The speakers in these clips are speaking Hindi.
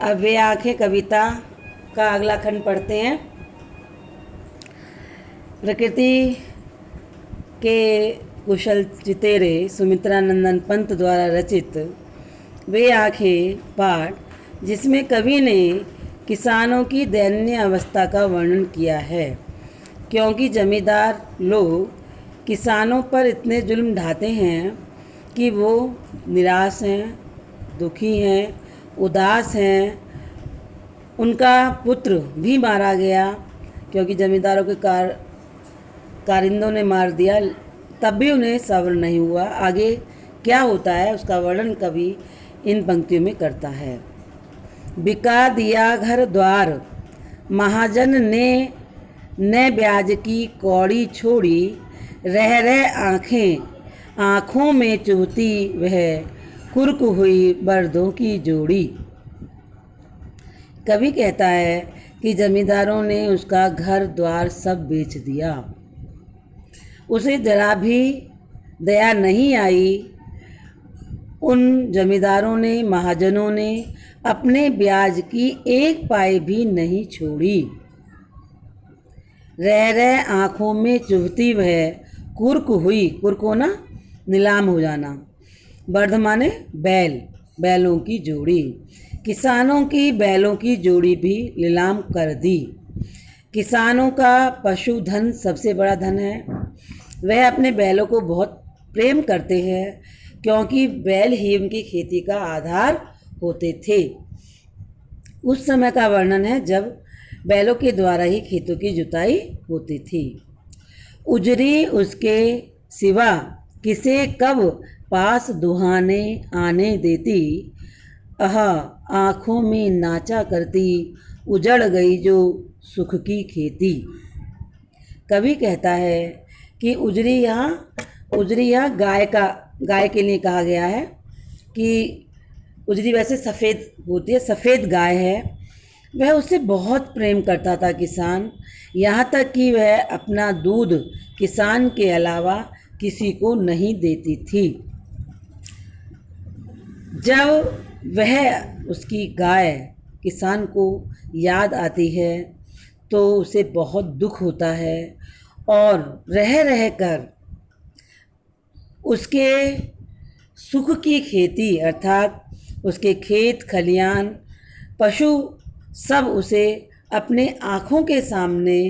अब वे आंखें कविता का अगला खंड पढ़ते हैं। प्रकृति के कुशल चितेरे सुमित्रा नंदन पंत द्वारा रचित वे आंखें पाठ, जिसमें कवि ने किसानों की दयनीय अवस्था का वर्णन किया है, क्योंकि जमींदार लोग किसानों पर इतने जुल्म ढाते हैं कि वो निराश हैं, दुखी हैं, उदास हैं। उनका पुत्र भी मारा गया क्योंकि जमींदारों के कारिंदों ने मार दिया, तब भी उन्हें सब्र नहीं हुआ। आगे क्या होता है उसका वर्णन कवि इन पंक्तियों में करता है। बिका दिया घर द्वार महाजन ने न ब्याज की कौड़ी छोड़ी, रह आँखों में चुभती वह कुर्क हुई बर्दों की जोड़ी। कवि कहता है कि जमींदारों ने उसका घर द्वार सब बेच दिया, उसे जरा भी दया नहीं आई। उन जमींदारों ने, महाजनों ने अपने ब्याज की एक पाई भी नहीं छोड़ी। रह आँखों में चुभती वह कुर्क हुई, कुर्क होना नीलाम हो जाना, बर्द माने बैलों की जोड़ी। किसानों की बैलों की जोड़ी भी नीलाम कर दी। किसानों का पशुधन सबसे बड़ा धन है। वह अपने बैलों को बहुत प्रेम करते हैं क्योंकि बैल ही उनकी खेती का आधार होते थे। उस समय का वर्णन है जब बैलों के द्वारा ही खेतों की जुताई होती थी। उजरी उसके सिवा किसे कब पास दुहाने आने देती, आँखों में नाचा करती उजड़ गई जो सुख की खेती। कवि कहता है कि उजरी यहाँ गाय के लिए कहा गया है कि उजरी वैसे सफ़ेद होती है, सफ़ेद गाय है। वह उससे बहुत प्रेम करता था किसान, यहाँ तक कि वह अपना दूध किसान के अलावा किसी को नहीं देती थी। जब वह उसकी गाय किसान को याद आती है तो उसे बहुत दुख होता है और रह कर उसके सुख की खेती अर्थात उसके खेत खलियान पशु सब उसे अपने आँखों के सामने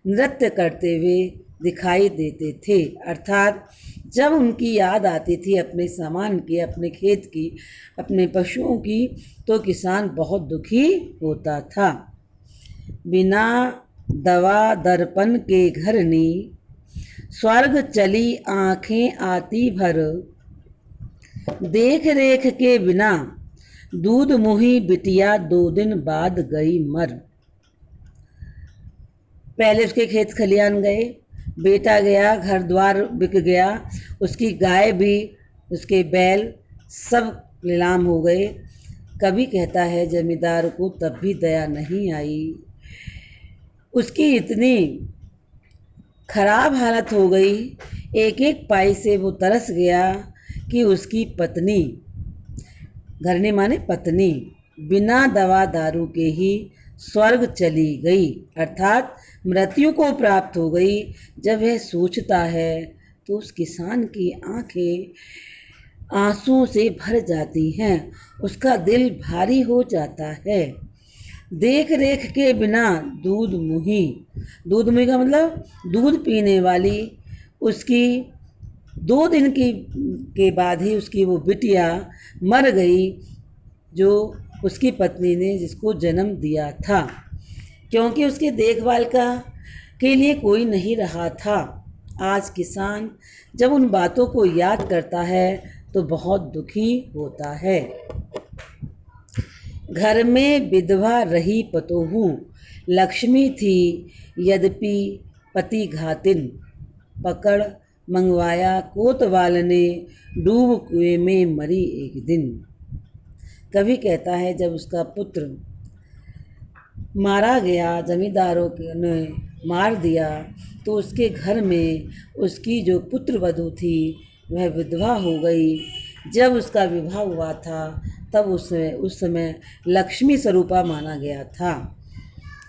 नृत्य करते हुए दिखाई देते थे। अर्थात जब उनकी याद आती थी अपने सामान की, अपने खेत की, अपने पशुओं की, तो किसान बहुत दुखी होता था। बिना दवा दर्पण के घरनी स्वर्ग चली आँखें आती भर, देख रेख के बिना दूध मुही बिटिया 2 दिन बाद गई मर। पहले उसके खेत खलियान गए, बेटा गया, घर द्वार बिक गया, उसकी गाय भी, उसके बैल सब नीलाम हो गए। कवि कहता है जमींदार को तब भी दया नहीं आई। उसकी इतनी खराब हालत हो गई, एक एक पाई से वो तरस गया कि उसकी पत्नी, घरनी माने पत्नी, बिना दवा दारू के ही स्वर्ग चली गई अर्थात मृत्यु को प्राप्त हो गई। जब वह सोचता है तो उस किसान की आंखें आंसुओं से भर जाती हैं, उसका दिल भारी हो जाता है। देख रेख के बिना दूध मुही का मतलब दूध पीने वाली, उसकी 2 दिन के बाद ही उसकी वो बिटिया मर गई जो उसकी पत्नी ने जिसको जन्म दिया था, क्योंकि उसके देखभाल के लिए कोई नहीं रहा था। आज किसान जब उन बातों को याद करता है तो बहुत दुखी होता है। घर में विधवा रही पतोहू, लक्ष्मी थी यद्यपि पति घातिन, पकड़ मंगवाया कोतवाल ने डूब कुएं में मरी एक दिन। कवि कहता है जब उसका पुत्र मारा गया, जमींदारों ने मार दिया, तो उसके घर में उसकी जो पुत्र वधू थी वह विधवा हो गई। जब उसका विवाह हुआ था तब उस समय लक्ष्मी स्वरूपा माना गया था।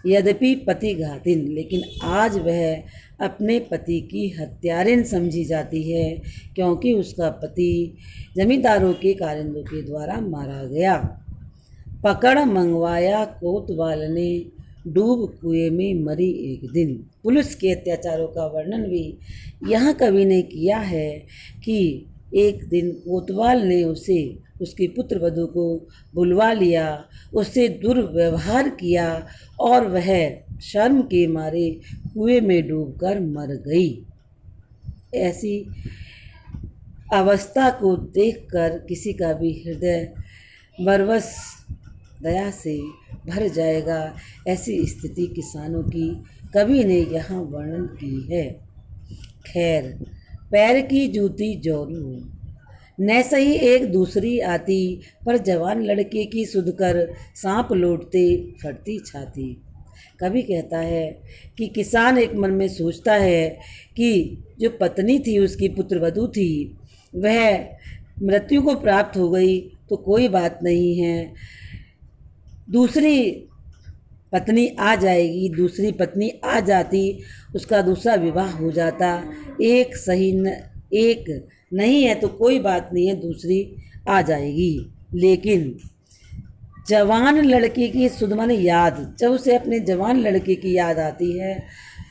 यद्यपि पति घातिन, लेकिन आज वह अपने पति की हत्यारिन समझी जाती है, क्योंकि उसका पति जमींदारों के कारिंदों के द्वारा मारा गया। पकड़ मंगवाया कोतवाल ने, डूब कुएं में मरी एक दिन। पुलिस के अत्याचारों का वर्णन भी यहाँ कवि ने किया है कि एक दिन कोतवाल ने उसकी पुत्र वधू को बुलवा लिया, उससे दुर्व्यवहार किया और वह शर्म के मारे कुएं में डूबकर मर गई। ऐसी अवस्था को देखकर किसी का भी हृदय बरबस दया से भर जाएगा। ऐसी स्थिति किसानों की कवि ने यहाँ वर्णन की है। खैर, पैर की जूती जोरू न सही एक दूसरी आती, पर जवान लड़के की सुधकर सांप लौटते फटती छाती। कवि कहता है कि किसान एक मन में सोचता है कि जो पत्नी थी, उसकी पुत्र वधू थी, वह मृत्यु को प्राप्त हो गई तो कोई बात नहीं है, दूसरी पत्नी आ जाएगी। दूसरी पत्नी आ जाती, उसका दूसरा विवाह हो जाता। एक नहीं है तो कोई बात नहीं है, दूसरी आ जाएगी। लेकिन जवान लड़के की सुध माने याद, जब उसे अपने जवान लड़के की याद आती है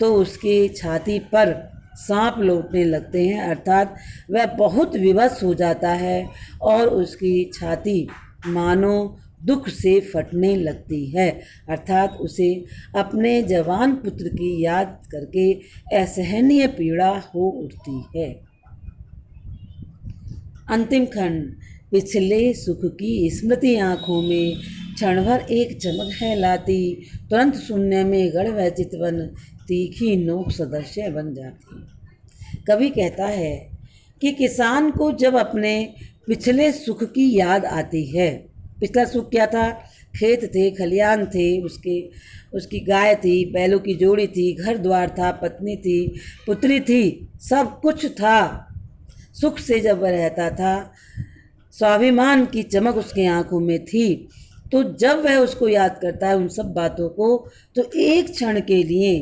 तो उसकी छाती पर सांप लौटने लगते हैं, अर्थात वह बहुत विवश हो जाता है और उसकी छाती मानो दुख से फटने लगती है, अर्थात उसे अपने जवान पुत्र की याद करके असहनीय पीड़ा हो उठती है। अंतिम खंड। पिछले सुख की स्मृति आँखों में क्षण भर एक चमक है लाती, तुरंत शून्य में गढ़ वह चितवन, तीखी नोक सदस्य बन जाती। कवि कहता है कि किसान को जब अपने पिछले सुख की याद आती है, पिछला सुख क्या था? खेत थे, खलियान थे, उसकी गाय थी, बैलों की जोड़ी थी, घर द्वार था, पत्नी थी, पुत्री थी, सब कुछ था। सुख से जब वह रहता था, स्वाभिमान की चमक उसके आंखों में थी, तो जब वह उसको याद करता है उन सब बातों को, तो एक क्षण के लिए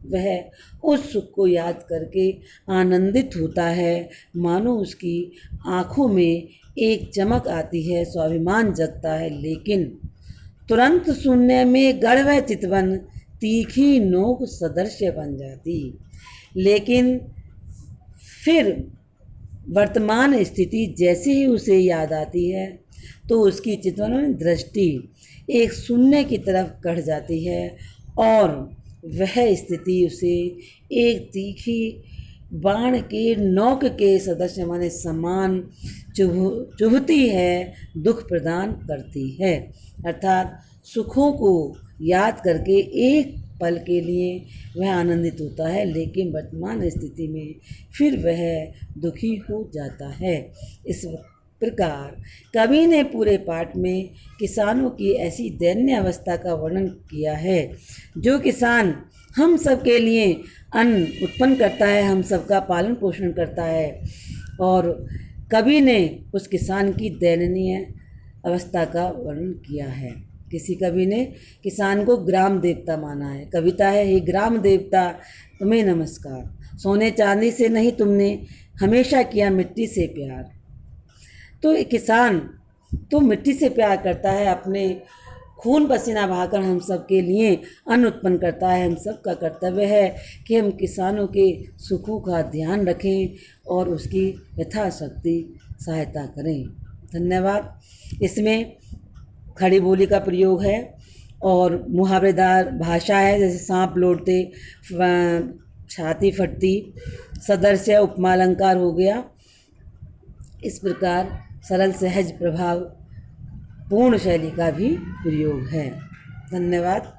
वह उस सुख को याद करके आनंदित होता है, मानो उसकी आँखों में एक चमक आती है, स्वाभिमान जगता है। लेकिन तुरंत शून्य में गढ़ वह चितवन, तीखी नोक सदृश्य बन जाती। लेकिन फिर वर्तमान स्थिति जैसे ही उसे याद आती है तो उसकी चितवन में दृष्टि एक शून्य की तरफ कट जाती है और वह स्थिति उसे एक तीखी बाण के नोक के सदस्य माने समान चुभती है, दुख प्रदान करती है, अर्थात सुखों को याद करके एक पल के लिए वह आनंदित होता है, लेकिन वर्तमान स्थिति में फिर वह दुखी हो जाता है। इस प्रकार कवि ने पूरे पाठ में किसानों की ऐसी दयनीय अवस्था का वर्णन किया है। जो किसान हम सब के लिए अन्न उत्पन्न करता है, हम सबका पालन पोषण करता है, और कवि ने उस किसान की दयनीय अवस्था का वर्णन किया है। किसी कवि ने किसान को ग्राम देवता माना है। कविता है, हे ग्राम देवता तुम्हें नमस्कार, सोने चांदी से नहीं तुमने हमेशा किया मिट्टी से प्यार। तो किसान तो मिट्टी से प्यार करता है, अपने खून पसीना बहाकर हम सब के लिए अन्न उत्पन्न करता है। हम सब का कर्तव्य है कि हम किसानों के सुखों का ध्यान रखें और उसकी यथाशक्ति सहायता करें। धन्यवाद। इसमें खड़ी बोली का प्रयोग है और मुहावरेदार भाषा है, जैसे सांप लौटते, छाती फटती, सदृश्य उपमा अलंकार हो गया। इस प्रकार सरल सहज प्रभाव पूर्ण शैली का भी प्रयोग है। धन्यवाद।